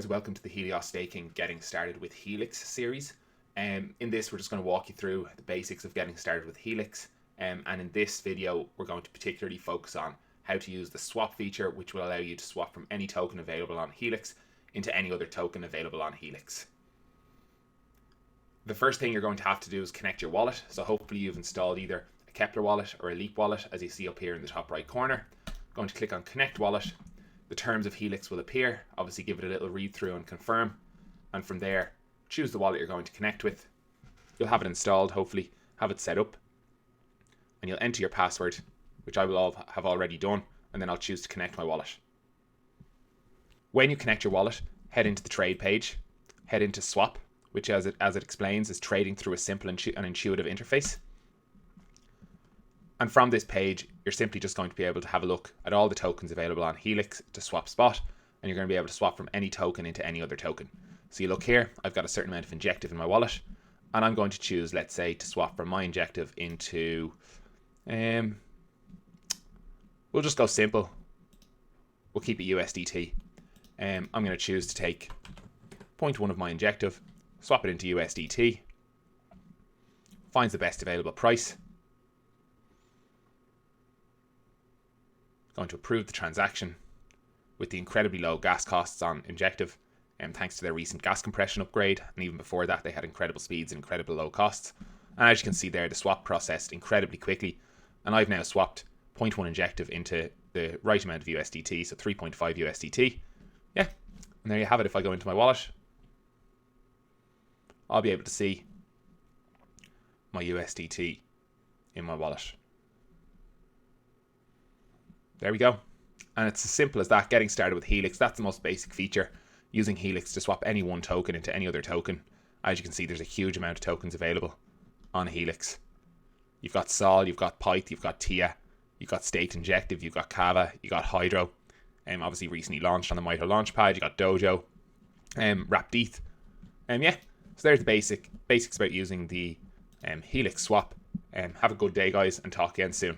guys, welcome to the Helios Staking Getting Started with Helix series. In this we're just going to walk you through the basics of getting started with Helix, and in this video we're going to particularly focus on how to use the swap feature, which will allow you to swap from any token available on Helix into any other token available on Helix. The first thing you're going to have to do is connect your wallet, so hopefully you've installed either a Kepler wallet or a Leap wallet, as you see up here in the top right corner. Going to click on Connect Wallet. The terms of Helix will appear. Obviously give it a little read through and confirm, and from there choose the wallet you're going to connect with. You'll have it installed, hopefully have it set up, and you'll enter your password, which I will have already done, and then I'll choose to connect my wallet. When you connect your wallet, head into the trade page, head into swap, which as it explains is trading through a simple and intuitive interface. And from this page, you're simply just going to be able to have a look at all the tokens available on Helix to swap spot, and you're going to be able to swap from any token into any other token. So you look here, I've got a certain amount of Injective in my wallet, and I'm going to choose, let's say, to swap from my Injective into, we'll just go simple. We'll keep it USDT. I'm going to choose to take 0.1 of my Injective, swap it into USDT, finds the best available price. Going to approve the transaction. With the incredibly low gas costs on Injective, thanks to their recent gas compression upgrade, and even before that they had incredible speeds and incredible low costs. And as you can see there, the swap processed incredibly quickly, and I've now swapped 0.1 Injective into the right amount of USDT, so 3.5 USDT. Yeah, and there you have it. If I go into my wallet, I'll be able to see my USDT in my wallet. There we go. And it's as simple as that, getting started with Helix. That's the most basic feature, using Helix to swap any one token into any other token. As you can see, there's a huge amount of tokens available on Helix. You've got Sol, you've got Pyth, you've got Tia, you've got State Injective, you've got Kava, you've got Hydro, obviously recently launched on the Mito Launchpad, you've got Dojo, Wrapped ETH. Yeah, so there's the basics about using the Helix swap. Have a good day, guys, and talk again soon.